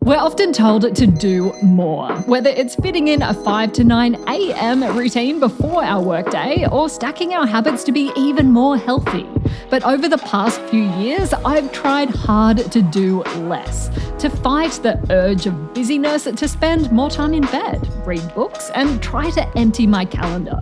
We're often told to do more, whether it's fitting in a 5 to 9 a.m. routine before our workday or stacking our habits to be even more healthy. But over the past few years, I've tried hard to do less, to fight the urge of busyness, to spend more time in bed, read books, and try to empty my calendar.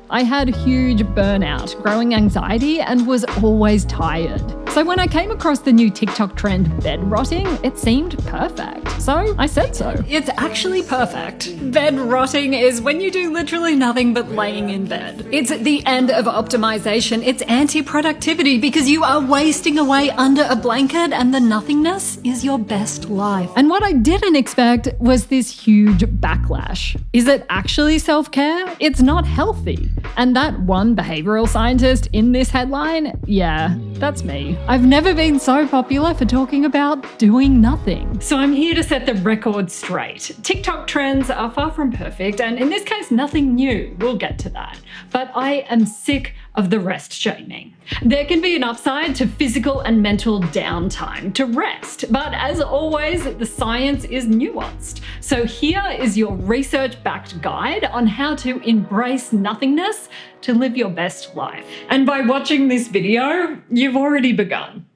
I had huge burnout, growing anxiety, and was always tired. So when I came across the new TikTok trend bed rotting, it seemed perfect. So I said so. It's actually perfect. Bed rotting is when you do literally nothing but laying in bed. It's the end of optimization. It's anti-productivity because you are wasting away under a blanket and the nothingness is your best life. And what I didn't expect was this huge backlash. Is it actually self-care? It's not healthy. And that one behavioral scientist in this headline, yeah, that's me. I've never been so popular for talking about doing nothing. So I'm here to set the record straight. TikTok trends are far from perfect, and in this case, nothing new. We'll get to that. But I am sick of the rest shaming. There can be an upside to physical and mental downtime, to rest. But as always, the science is nuanced. So here is your research-backed guide on how to embrace nothingness to live your best life. And by watching this video, you've already begun.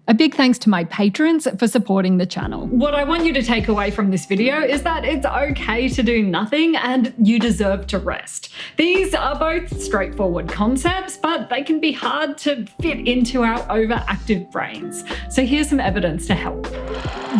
A big thanks to my patrons for supporting the channel. What I want you to take away from this video is that it's okay to do nothing and you deserve to rest. These are both straightforward concepts, but they can be hard to fit into our overactive brains. So here's some evidence to help.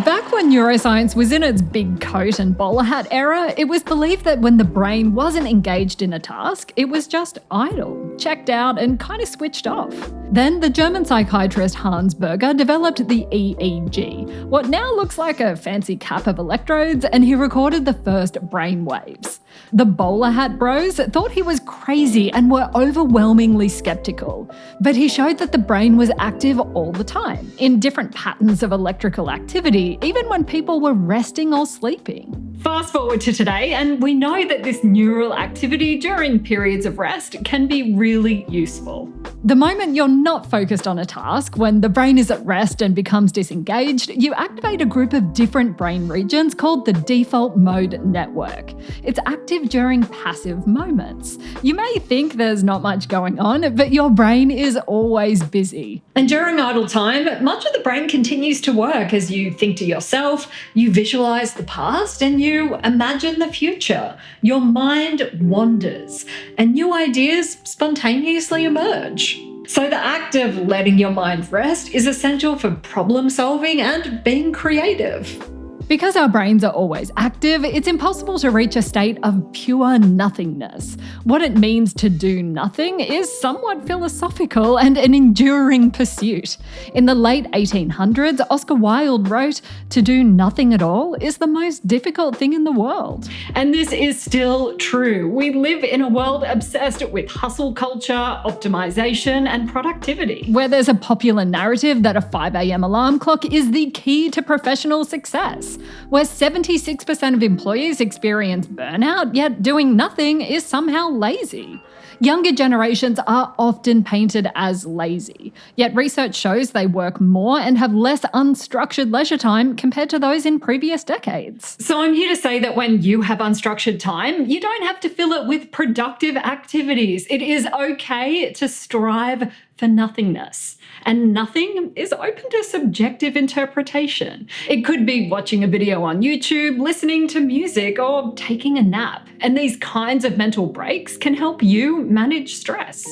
Back when neuroscience was in its big coat and bowler hat era, it was believed that when the brain wasn't engaged in a task, it was just idle, checked out, and kind of switched off. Then the German psychiatrist Hans Berger developed the EEG, what now looks like a fancy cap of electrodes, and he recorded the first brain waves. The bowler hat bros thought he was crazy and were overwhelmingly skeptical, but he showed that the brain was active all the time, in different patterns of electrical activity, even when people were resting or sleeping. Fast forward to today, and we know that this neural activity during periods of rest can be really useful. The moment you're not focused on a task, when the brain is at rest and becomes disengaged, you activate a group of different brain regions called the default mode network. It's active during passive moments. You may think there's not much going on, but your brain is always busy. And during idle time, much of the brain continues to work as you think to yourself, you visualize the past, and you imagine the future. Your mind wanders, and new ideas spontaneously emerge. So the act of letting your mind rest is essential for problem solving and being creative. Because our brains are always active, it's impossible to reach a state of pure nothingness. What it means to do nothing is somewhat philosophical and an enduring pursuit. In the late 1800s, Oscar Wilde wrote, "To do nothing at all is the most difficult thing in the world." And this is still true. We live in a world obsessed with hustle culture, optimization, and productivity, where there's a popular narrative that a 5 a.m. alarm clock is the key to professional success, where 76% of employees experience burnout, yet doing nothing is somehow lazy. Younger generations are often painted as lazy, yet research shows they work more and have less unstructured leisure time compared to those in previous decades. So I'm here to say that when you have unstructured time, you don't have to fill it with productive activities. It is okay to strive for nothingness. And nothing is open to subjective interpretation. It could be watching a video on YouTube, listening to music, or taking a nap. And these kinds of mental breaks can help you manage stress.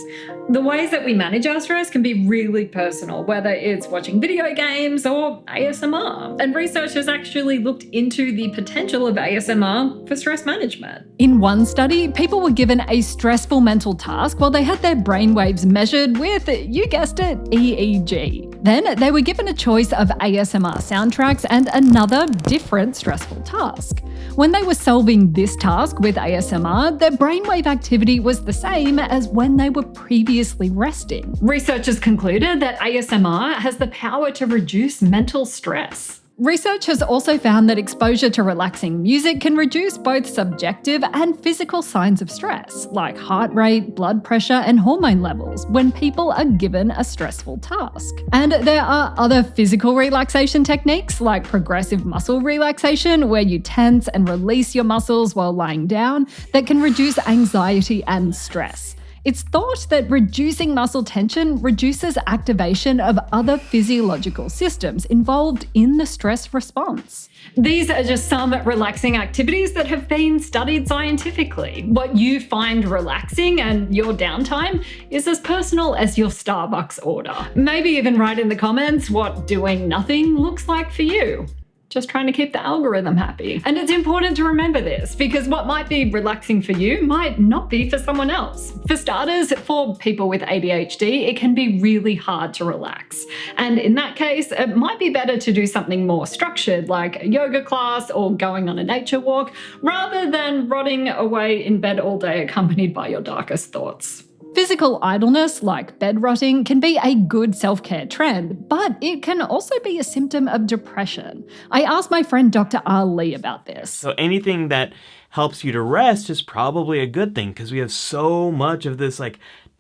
The ways that we manage our stress can be really personal, whether it's watching video games or ASMR. And research has actually looked into the potential of ASMR for stress management. In one study, people were given a stressful mental task while they had their brainwaves measured with, you guessed it, EEG. Then they were given a choice of ASMR soundtracks and another different stressful task. When they were solving this task with ASMR, their brainwave activity was the same as when they were previously resting. Researchers concluded that ASMR has the power to reduce mental stress. Research has also found that exposure to relaxing music can reduce both subjective and physical signs of stress, like heart rate, blood pressure, and hormone levels, when people are given a stressful task. And there are other physical relaxation techniques, like progressive muscle relaxation, where you tense and release your muscles while lying down, that can reduce anxiety and stress. It's thought that reducing muscle tension reduces activation of other physiological systems involved in the stress response. These are just some relaxing activities that have been studied scientifically. What you find relaxing and your downtime is as personal as your Starbucks order. Maybe even write in the comments what doing nothing looks like for you. Just trying to keep the algorithm happy. And it's important to remember this, because what might be relaxing for you might not be for someone else. For starters, for people with ADHD, it can be really hard to relax. And in that case, it might be better to do something more structured, like a yoga class or going on a nature walk, rather than rotting away in bed all day accompanied by your darkest thoughts. Physical idleness, like bed rotting, can be a good self-care trend, but it can also be a symptom of depression. I asked my friend Dr. Ali about this. So anything that helps you to rest is probably a good thing, because we have so much of this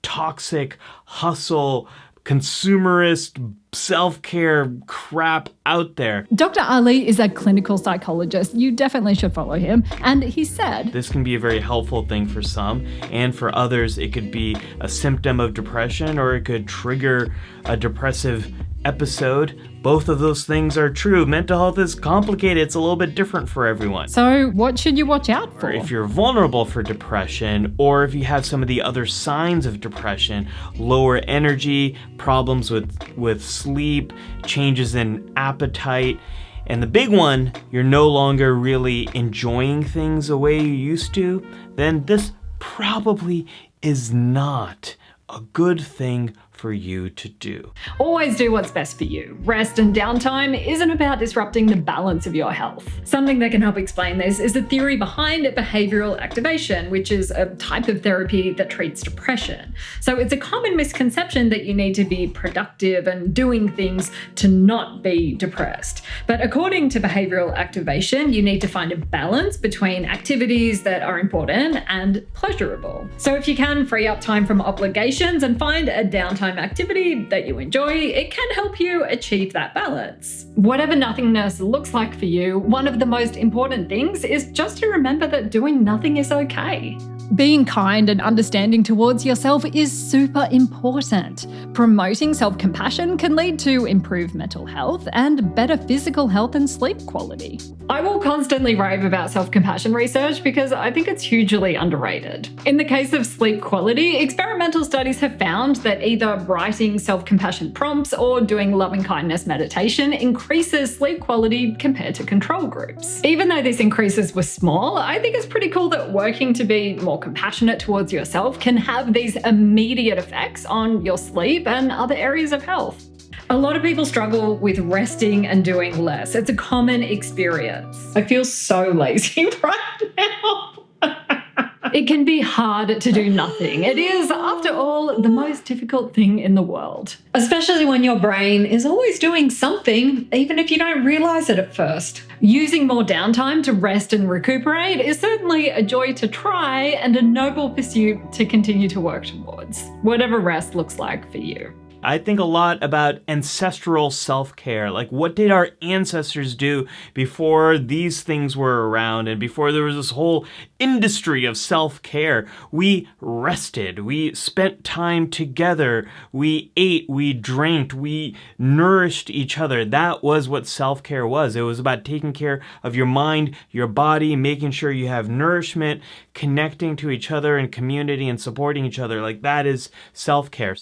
toxic hustle, consumerist self-care crap out there. Dr. Ali is a clinical psychologist. You definitely should follow him. And he said, this can be a very helpful thing for some, and for others it could be a symptom of depression, or it could trigger a depressive episode. Both of those things are true. Mental health is complicated. It's a little bit different for everyone. So what should you watch out for? Or if you're vulnerable for depression, or if you have some of the other signs of depression, lower energy, problems with sleep, changes in appetite, and the big one, you're no longer really enjoying things the way you used to, then this probably is not a good thing for you to do. Always do what's best for you. Rest and downtime isn't about disrupting the balance of your health. Something that can help explain this is the theory behind behavioral activation, which is a type of therapy that treats depression. So it's a common misconception that you need to be productive and doing things to not be depressed. But according to behavioral activation, you need to find a balance between activities that are important and pleasurable. So if you can free up time from obligations and find a downtime activity that you enjoy, it can help you achieve that balance. Whatever nothingness looks like for you, one of the most important things is just to remember that doing nothing is okay. Being kind and understanding towards yourself is super important. Promoting self-compassion can lead to improved mental health and better physical health and sleep quality. I will constantly rave about self-compassion research because I think it's hugely underrated. In the case of sleep quality, experimental studies have found that either writing self-compassion prompts or doing loving-kindness meditation increases sleep quality compared to control groups. Even though these increases were small, I think it's pretty cool that working to be more compassionate towards yourself can have these immediate effects on your sleep and other areas of health. A lot of people struggle with resting and doing less. It's a common experience. I feel so lazy right now. It can be hard to do nothing. It is, after all, the most difficult thing in the world. Especially when your brain is always doing something, even if you don't realize it at first. Using more downtime to rest and recuperate is certainly a joy to try and a noble pursuit to continue to work towards, whatever rest looks like for you. I think a lot about ancestral self-care. Like, what did our ancestors do before these things were around and before there was this whole industry of self-care? We rested. We spent time together. We ate. We drank. We nourished each other. That was what self-care was. It was about taking care of your mind, your body, making sure you have nourishment, connecting to each other in community and supporting each other. Like, that is self-care.